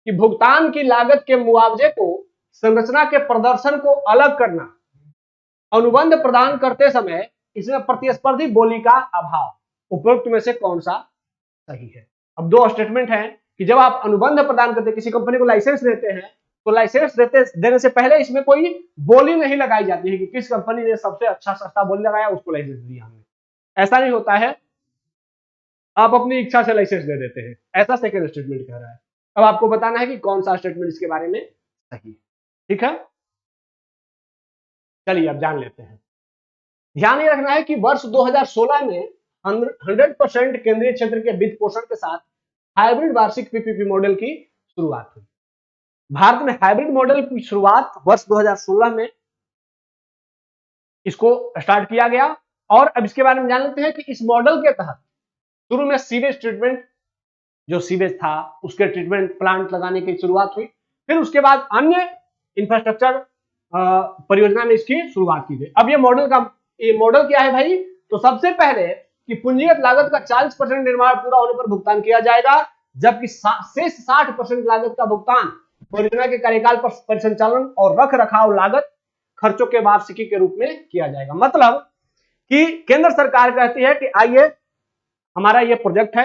कि भुगतान की लागत के मुआवजे को संरचना के प्रदर्शन को अलग करना, अनुबंध प्रदान करते समय इसमें प्रतिस्पर्धी बोली का अभाव, उपरोक्त में से कौन सा सही है। अब दो स्टेटमेंट है कि जब आप अनुबंध प्रदान करते, किसी कंपनी को लाइसेंस देते हैं, तो लाइसेंस देने से पहले इसमें कोई बोली नहीं लगाई जाती है कि किस कंपनी ने सबसे अच्छा सस्ता बोली लगाया उसको लाइसेंस दिया हमने, ऐसा नहीं होता है। आप अपनी इच्छा से लाइसेंस दे देते हैं, ऐसा सेकंड स्टेटमेंट कह रहा है। अब आपको बताना है कि कौन सा स्टेटमेंट इसके बारे में सही है, ठीक है। चलिए अब जान लेते हैं। ध्यान ये रखना है कि वर्ष 2016 में 100% केंद्रीय क्षेत्र के वित्त पोषण के साथ हाइब्रिड वार्षिक पीपीपी मॉडल की शुरुआत हुई। भारत में हाइब्रिड मॉडल की शुरुआत वर्ष 2016 में इसको स्टार्ट किया गया। और अब इसके बारे में जान लेते हैं कि इस मॉडल के तहत शुरू में सीवेज ट्रीटमेंट, जो सीवेज था उसके ट्रीटमेंट प्लांट लगाने की शुरुआत हुई। फिर उसके बाद अन्य इंफ्रास्ट्रक्चर परियोजना में इसकी शुरुआत की गई। अब ये मॉडल क्या है भाई? तो सबसे पहले कि पूंजीगत लागत का 40% निर्माण पूरा होने पर भुगतान किया जाएगा, जबकि शेष 60% लागत का भुगतान परियोजना के कार्यकाल पर परिसंचालन और रख रखाव लागत खर्चों के वार्षिकी के रूप में किया जाएगा। मतलब कि केंद्र सरकार कहती है कि आइए, हमारा ये प्रोजेक्ट है,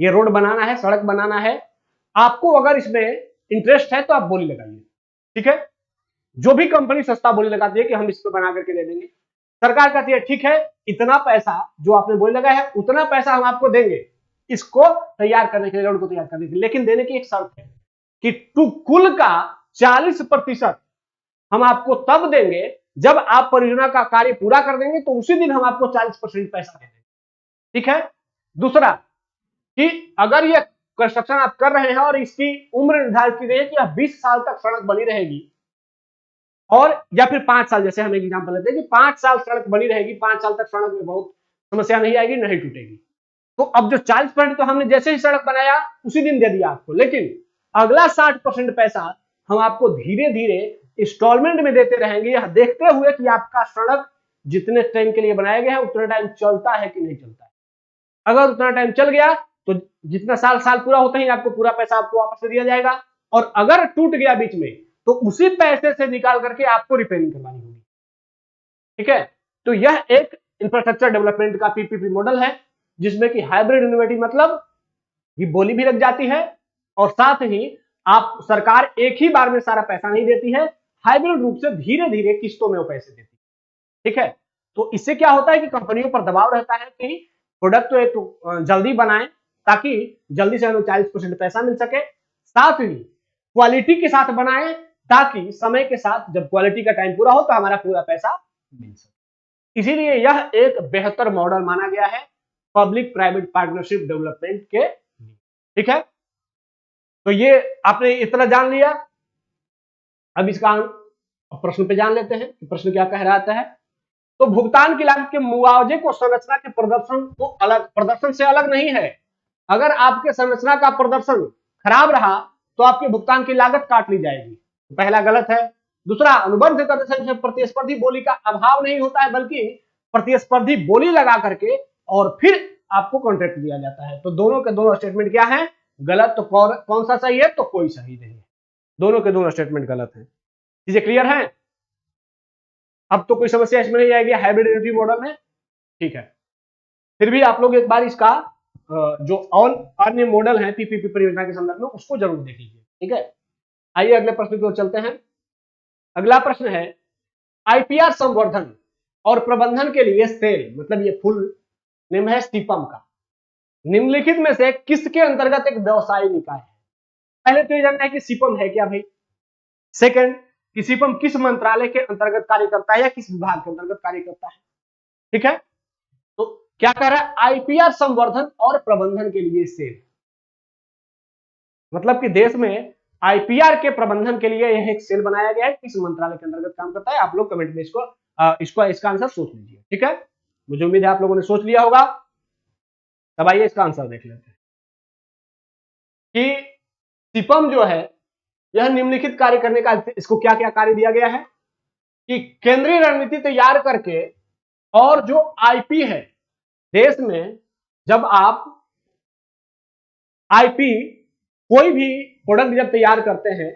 ये रोड बनाना है, सड़क बनाना है, आपको अगर इसमें इंटरेस्ट है तो आप बोली लगाइए। ठीक है, जो भी कंपनी सस्ता बोली लगाती है कि हम इसको बना करके दे देंगे, सरकार कहती है ठीक है, इतना पैसा जो आपने बोली लगाया है उतना पैसा हम आपको देंगे इसको तैयार करने के लिए, रोड को तैयार करने के लिए। लेकिन देने की एक शर्त है कि कुल का 40% हम आपको तब देंगे जब आप परियोजना का कार्य पूरा कर देंगे, तो उसी दिन हम आपको 40% पैसा दे देंगे। ठीक है। दूसरा कि अगर ये कंस्ट्रक्शन आप कर रहे हैं और इसकी उम्र निर्धारित की गई है कि 20 साल तक सड़क बनी रहेगी, और या फिर 5 साल, जैसे हम एग्जांपल लेते हैं कि 5 साल सड़क बनी रहेगी, 5 साल तक सड़क में बहुत समस्या नहीं आएगी, नहीं टूटेगी, तो अब जो 40% तो हमने जैसे ही सड़क बनाया उसी दिन दे दिया आपको, लेकिन अगला 60% पैसा हम आपको धीरे धीरे इंस्टॉलमेंट में देते रहेंगे, यह देखते हुए कि आपका सड़क जितने टाइम के लिए बनाया गया है उतना टाइम चलता है कि नहीं चलता है। अगर उतना टाइम चल गया तो जितना साल पूरा होता ही आपको पूरा पैसा आपको वापस दिया जाएगा, और अगर टूट गया बीच में तो उसी पैसे से निकाल करके आपको रिपेयरिंग करवानी होगी। ठीक है, तो यह एक इंफ्रास्ट्रक्चर डेवलपमेंट का पीपीपी मॉडल है, जिसमें कि हाइब्रिड इनोवेटिव मतलब ये बोली भी लग जाती है और साथ ही आप सरकार एक ही बार में सारा पैसा नहीं देती है, हाइब्रिड रूप से धीरे धीरे किस्तों में वो पैसे देती है। ठीक है, तो इससे क्या होता है कि कंपनियों पर दबाव रहता है कि प्रोडक्ट तो एक जल्दी बनाएं ताकि जल्दी से हमें 40% पैसा मिल सके, साथ ही क्वालिटी के साथ बनाएं ताकि समय के साथ जब क्वालिटी का टाइम पूरा हो तो हमारा पूरा पैसा मिल सके। इसीलिए यह एक बेहतर मॉडल माना गया है पब्लिक प्राइवेट पार्टनरशिप डेवलपमेंट के लिए। ठीक है, तो ये आपने इतना जान लिया। अब इसका प्रश्न पे जान लेते हैं कि प्रश्न क्या कह रहा है। तो भुगतान की लागत के मुआवजे को संरचना के प्रदर्शन से अलग नहीं है। अगर आपके संरचना का प्रदर्शन खराब रहा तो आपके भुगतान की लागत काट ली जाएगी, पहला गलत है। दूसरा, अनुबंध करते समय प्रतिस्पर्धी बोली का अभाव नहीं होता है, बल्कि प्रतिस्पर्धी बोली लगा करके और फिर आपको कॉन्ट्रैक्ट दिया जाता है। तो दोनों के दोनों स्टेटमेंट क्या है? गलत। तो कौन सा सही है? तो कोई सही नहीं है, दोनों के दोनों स्टेटमेंट गलत है। चीजें क्लियर है? अब तो कोई समस्या इसमें नहीं आएगी, हाइब्रिड इनोवेटिव मॉडल है। ठीक है, फिर भी आप लोग एक बार इसका जो और अन्य मॉडल है पीपीपी परियोजना के संदर्भ में उसको जरूर देख लीजिए। ठीक है, आइए अगले प्रश्न की ओर चलते हैं। अगला प्रश्न है, आईपीआर संवर्धन और प्रबंधन के लिए सेल, मतलब ये फुल नेम है सीपम का, निम्नलिखित में से किसके अंतर्गत एक व्यवसायी निकाय है? पहले तो ये जानना है कि सीपम है क्या भाई। सेकंड, कि सीपम किस मंत्रालय के अंतर्गत कार्य करता है या किस विभाग के अंतर्गत कार्य करता है। ठीक है, तो क्या कह रहा है? आईपीआर संवर्धन और प्रबंधन के लिए सेल, मतलब कि देश में आईपीआर के प्रबंधन के लिए यह एक सेल बनाया गया है, किस मंत्रालय के अंतर्गत काम करता है। आप लोग कमेंट में इसका आंसर सोच लीजिए। ठीक है, मुझे उम्मीद है आप लोगों ने सोच लिया होगा। तब आइए इसका आंसर देख लेते हैं कि सीपम जो है यह निम्नलिखित कार्य करने का, इसको क्या क्या कार्य दिया गया है कि केंद्रीय रणनीति तैयार करके, और जो आईपी है देश में, जब आप आईपी कोई भी प्रोडक्ट जब तैयार करते हैं,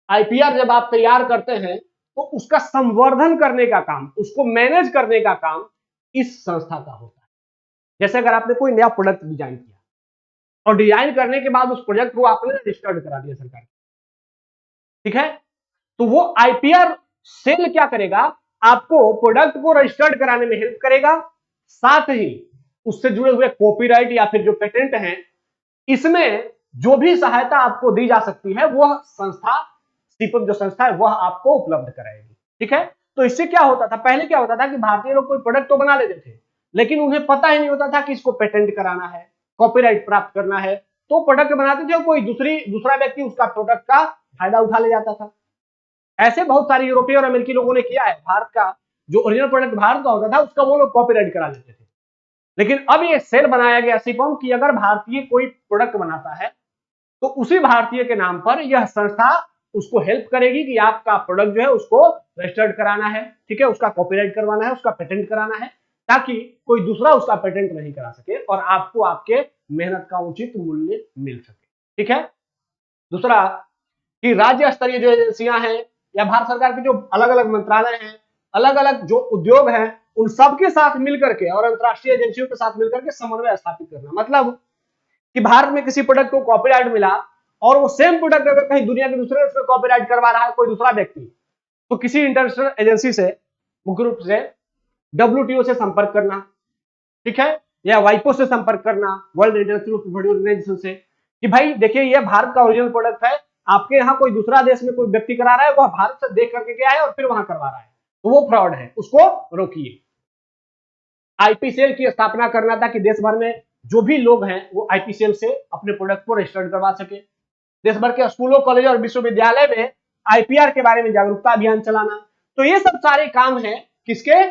आईपीआर जब आप तैयार करते हैं तो उसका संवर्धन करने का काम, उसको मैनेज करने का काम इस संस्था का होता है। जैसे अगर आपने कोई नया प्रोडक्ट डिजाइन किया और डिजाइन करने के बाद उस प्रोजेक्ट को आपने रजिस्टर्ड करा दिया सरकार, ठीक है, तो वो आईपीआर सेल क्या करेगा? आपको प्रोडक्ट को रजिस्टर्ड कराने में हेल्प करेगा, साथ ही उससे जुड़े हुए कॉपीराइट या फिर जो पेटेंट हैं, इसमें जो भी सहायता आपको दी जा सकती है वह संस्था, सीपम जो संस्था है वह आपको उपलब्ध कराएगी। ठीक है, तो इससे क्या होता था, पहले क्या होता था कि भारतीय लोग कोई प्रोडक्ट तो बना लेते थे, लेकिन उन्हें पता ही नहीं होता था कि इसको पेटेंट कराना है, कॉपीराइट प्राप्त करना है। तो प्रोडक्ट बनाते थे, कोई दूसरा व्यक्ति उसका प्रोडक्ट का फायदा उठा ले जाता था। ऐसे बहुत सारे यूरोपीय और अमेरिकी लोगों ने किया है। भारत का जो ओरिजिनल प्रोडक्ट भारत का होता था उसका वो लोग कॉपीराइट करा लेते थे। लेकिन अब ये सेल बनाया गया सिपम कि अगर भारतीय कोई प्रोडक्ट बनाता है तो उसी भारतीय के नाम पर यह संस्था उसको हेल्प करेगी कि आपका प्रोडक्ट जो है उसको रजिस्टर्ड कराना है, ठीक है, उसका कॉपीराइट करवाना है, उसका पेटेंट कराना है, ताकि कोई दूसरा उसका पेटेंट नहीं करा सके और आपको आपके मेहनत का उचित मूल्य मिल सके। ठीक है। दूसरा कि राज्य स्तरीय जो एजेंसियां हैं या भारत सरकार के जो अलग अलग मंत्रालय हैं, अलग अलग जो उद्योग हैं, उन सबके साथ मिलकर के और अंतर्राष्ट्रीय एजेंसियों के साथ मिलकर के समन्वय स्थापित करना। मतलब कि भारत में किसी प्रोडक्ट को कॉपीराइट मिला और वो सेम प्रोडक्ट अगर कहीं दुनिया के दूसरे उसमें कॉपीराइट करवा रहा है कोई दूसरा व्यक्ति, तो किसी इंटरनेशनल एजेंसी से, मुख्य रूप से WTO से संपर्क करना, ठीक है, या वाइपो से संपर्क करना, वर्ल्ड इंडस्ट्रियल ट्रेड ऑर्गेनाइजेशन से, कि भाई देखिए ये भारत का ओरिजिनल प्रोडक्ट है, आपके यहाँ कोई दूसरा देश में कोई व्यक्ति करा रहा है, वह भारत से देख करके गया है और फिर वहां करवा रहा है, तो वो फ्रॉड है, उसको रोकिए। IP सेल की स्थापना करना था कि देश भर में जो भी लोग हैं वो IP सेल से अपने प्रोडक्ट को रजिस्टर्ड करवा सके। देश भर के स्कूलों, कॉलेज और विश्वविद्यालय में IPR के बारे में जागरूकता अभियान चलाना। तो ये सब सारे काम हैं किसके?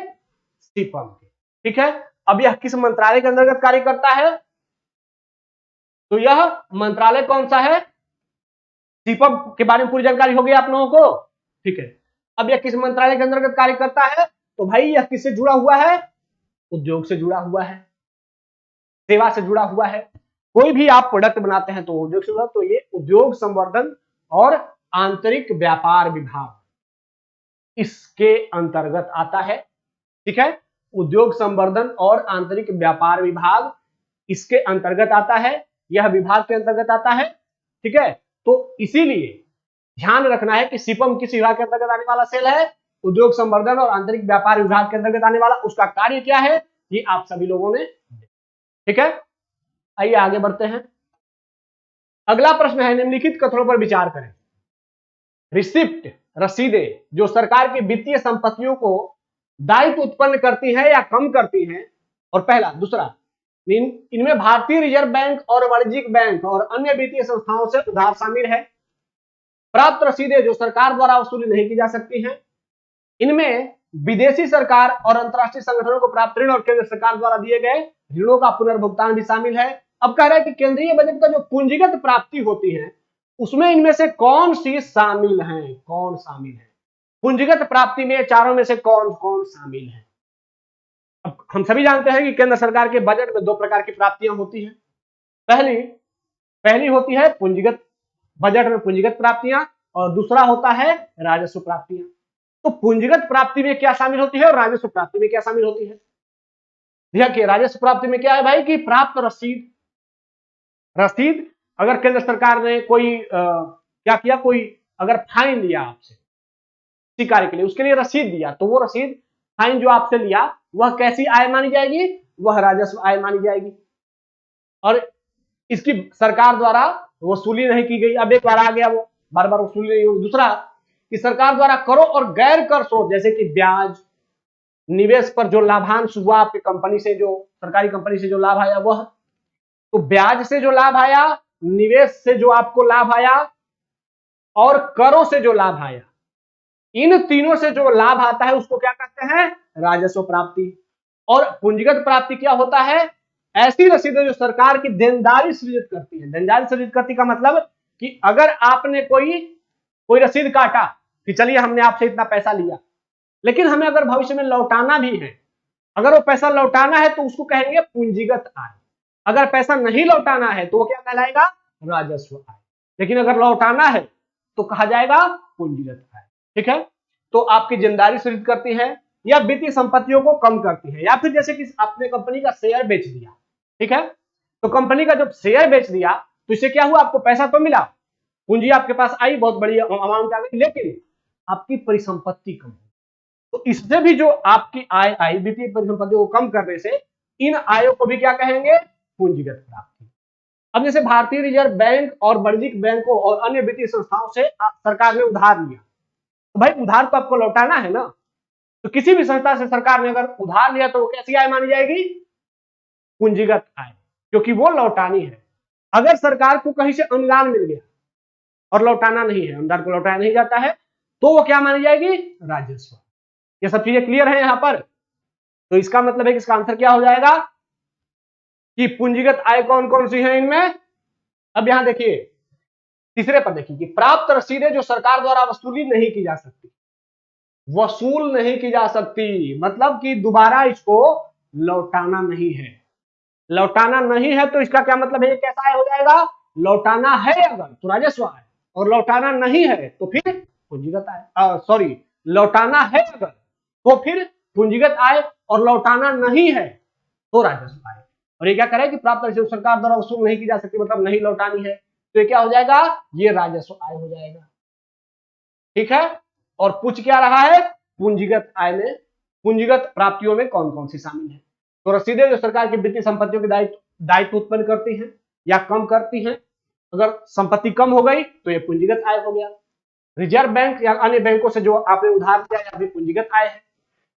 सिपम के। ठीक है। अब यह किस मंत्रालय के अंतर्गत कार्य करता है? तो यह मंत्रालय कौन सा है? सिपम के बारे में पूरी जानकारी हो गई आप लोगों को। ठीक है। अब यह किस मंत्रालय के अंतर्गत कार्य करता है? तो भाई यह किससे जुड़ा हुआ है? उद्योग से जुड़ा हुआ है, सेवा से जुड़ा हुआ है। कोई भी आप प्रोडक्ट बनाते हैं तो उद्योग से जुड़ा, तो ये उद्योग संवर्धन और आंतरिक व्यापार विभाग इसके अंतर्गत आता है। ठीक है। उद्योग संवर्धन और आंतरिक व्यापार विभाग इसके अंतर्गत आता है, यह विभाग के अंतर्गत आता है। ठीक है। तो इसीलिए ध्यान रखना है कि सिपम किस विभाग के अंतर्गत आने वाला सेल है? उद्योग संवर्धन और आंतरिक व्यापार विभाग के अंतर्गत आने वाला। उसका कार्य क्या है ये आप सभी लोगों ने, ठीक है। आइए आगे बढ़ते हैं। अगला प्रश्न है, निम्नलिखित कथनों पर विचार करें। रिसिप्ट, रसीदें जो सरकार की वित्तीय संपत्तियों को दायित्व उत्पन्न करती हैं या कम करती हैं, और पहला, दूसरा, इनमें भारतीय रिजर्व बैंक और वाणिज्यिक बैंक और अन्य वित्तीय संस्थाओं से उधार शामिल है। प्राप्त रसीदें जो सरकार द्वारा वसूली नहीं की जा सकती हैं, इनमें विदेशी सरकार और अंतर्राष्ट्रीय संगठनों को प्राप्त ऋण और केंद्र सरकार द्वारा दिए गए ऋणों का पुनर्भुगतान भी शामिल है। अब कह रहे हैं कि केंद्रीय बजट का जो पूंजीगत प्राप्ति होती है उसमें इनमें से कौन सी शामिल है? कौन शामिल है पूंजीगत प्राप्ति में? चारों में से कौन कौन शामिल है? अब हम सभी जानते हैं कि केंद्र सरकार के बजट में दो प्रकार की प्राप्तियां होती हैं। पहली होती है पूंजीगत, बजट में पूंजीगत प्राप्तियां, और दूसरा होता है राजस्व प्राप्तियां। तो पूंजीगत प्राप्ति में क्या शामिल होती है और राजस्व प्राप्ति में क्या शामिल होती है? देखिए राजस्व प्राप्ति में क्या है भाई कि प्राप्त रसीद अगर केंद्र सरकार ने कोई क्या किया, कोई अगर फाइन लिया आपसे किसी कार्य के लिए, उसके लिए रसीद दिया, तो वो रसीद, फाइन जो आपसे लिया, वह कैसी आय मानी जाएगी? वह राजस्व आय मानी जाएगी, और इसकी सरकार द्वारा वसूली नहीं की गई। अब एक बार आ गया, वो बार बार वसूली नहीं होगी। दूसरा कि सरकार द्वारा करों और गैर कर स्रोत जैसे कि ब्याज, निवेश पर जो लाभांश हुआ आपकी कंपनी से, जो सरकारी कंपनी से जो लाभ आया वह, तो ब्याज से जो लाभ आया, निवेश से जो आपको लाभ आया, और करों से जो लाभ आया, इन तीनों से जो लाभ आता है उसको क्या कहते हैं? राजस्व प्राप्ति। और पूंजीगत प्राप्ति क्या होता है? ऐसी रसीदें जो सरकार की देनदारी सृजित करती है। देनदारी सृजित करती का मतलब कि अगर आपने कोई रसीद काटा कि चलिए हमने आपसे इतना पैसा लिया, लेकिन हमें अगर भविष्य में लौटाना भी है, अगर वो पैसा लौटाना है तो उसको कहेंगे पूंजीगत आय। अगर पैसा नहीं लौटाना है तो वो क्या कहलाएगा? राजस्व आय। लेकिन अगर लौटाना है तो कहा जाएगा पूंजीगत आय। ठीक है। तो आपकी देनदारी सृजित करती है या वित्तीय संपत्तियों को कम करती है, या फिर जैसे कि आपने कंपनी का शेयर बेच दिया, ठीक है, तो कंपनी का जब शेयर बेच दिया तो इससे क्या हुआ? आपको पैसा तो मिला, पूंजी आपके पास आई, बहुत बड़ी अमाउंट आ गई, लेकिन आपकी परिसंपत्ति कम हुई। तो इससे भी जो आपकी आय आई, वित्तीय परिसंपत्ति को कम करने से, इन आयों को भी क्या कहेंगे? पूंजीगत प्राप्ति। अब जैसे भारतीय रिजर्व बैंक और वाणिज्यिक बैंकों और अन्य वित्तीय संस्थाओं से सरकार ने उधार लिया, तो भाई उधार तो आपको लौटाना है ना, तो किसी भी संस्था से सरकार ने अगर उधार लिया तो वो कैसी आय मानी जाएगी? पूंजीगत आय, क्योंकि वो लौटानी है। अगर सरकार को कहीं से अनुदान मिल गया और लौटाना नहीं है, अनुदान को लौटाया नहीं जाता है, तो वो क्या मानी जाएगी? राजस्व। ये सब चीजें क्लियर है यहां पर? तो इसका मतलब है कि इसका आंसर क्या हो जाएगा कि पूंजीगत आय कौन कौन सी है इनमें? अब यहां देखिए तीसरे पर देखिए कि प्राप्त रसीदें जो सरकार द्वारा वसूली नहीं की जा सकती, वसूल नहीं की जा सकती, मतलब कि दोबारा इसको लौटाना नहीं है। लौटाना नहीं है तो इसका क्या मतलब है? ये कैसा आय हो जाएगा? लौटाना है अगर तो राजस्व आय, और लौटाना नहीं है तो फिर पूंजीगत आय। सॉरी, लौटाना है अगर तो फिर पूंजीगत आय, और लौटाना नहीं है तो राजस्व आय। और ये क्या करे कि प्राप्त राशि सरकार द्वारा वसूल नहीं की जा सकती, मतलब नहीं लौटानी है, तो ये क्या हो जाएगा? ये राजस्व आय हो जाएगा। ठीक है। और पूछ क्या रहा है? पूंजीगत आय में, पूंजीगत प्राप्तियों में कौन कौन सी शामिल है? तो रसीदें जो सरकार की वित्तीय संपत्तियों के दायित्व उत्पन्न करती हैं या कम करती हैं। अगर संपत्ति कम हो गई तो ये पूंजीगत आय हो गया। रिजर्व बैंक या अन्य बैंकों से जो आपने उधार लिया, या भी पूंजीगत आय है।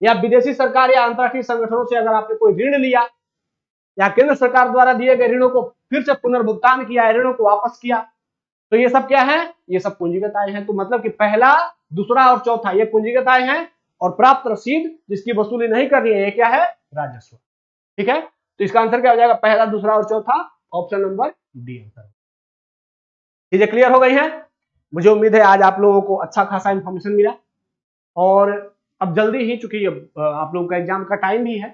या विदेशी सरकार या अंतरराष्ट्रीय संगठनों से अगर आपने कोई ऋण लिया, या केंद्र सरकार द्वारा दिए गए ऋणों को फिर से पुनर्भुगतान किया, ऋणों को वापस किया, तो ये सब क्या है? ये सब पूंजीगत आय है। तो मतलब कि पहला, दूसरा और चौथा ये पूंजीगत आय है, और प्राप्त रसीद जिसकी वसूली नहीं करनी है ये क्या है? राजस्व। ठीक है। तो इसका आंसर क्या हो जाएगा? पहला, दूसरा और चौथा, ऑप्शन नंबर डी आंसर। चीजें क्लियर हो गई हैं? मुझे उम्मीद है आज आप लोगों को अच्छा खासा इंफॉर्मेशन मिला। और अब जल्दी ही, चूंकि आप लोगों का एग्जाम का टाइम भी है,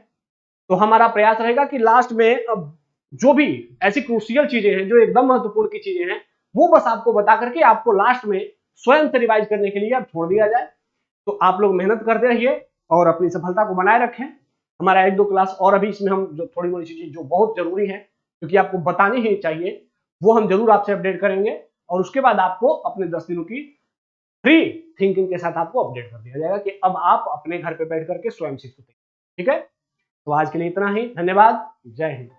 तो हमारा प्रयास रहेगा कि लास्ट में अब जो भी ऐसी क्रूशियल चीजें हैं, जो एकदम महत्वपूर्ण की चीजें हैं, वो बस आपको बता करके आपको लास्ट में स्वयं से रिवाइज करने के लिए अब छोड़ दिया जाए। तो आप लोग मेहनत करते रहिए और अपनी सफलता को बनाए रखें। हमारा 1-2 क्लास और अभी इसमें हम जो थोड़ी मोड़ी चीजें जो बहुत जरूरी है, क्योंकि आपको बतानी ही चाहिए, वो हम जरूर आपसे अपडेट करेंगे। और उसके बाद आपको अपने 10 दिनों की फ्री थिंकिंग के साथ आपको अपडेट कर दिया जाएगा कि अब आप अपने घर पे बैठ करके स्वयं सीख सकते हैं। ठीक है। तो आज के लिए इतना ही, धन्यवाद, जय हिंद।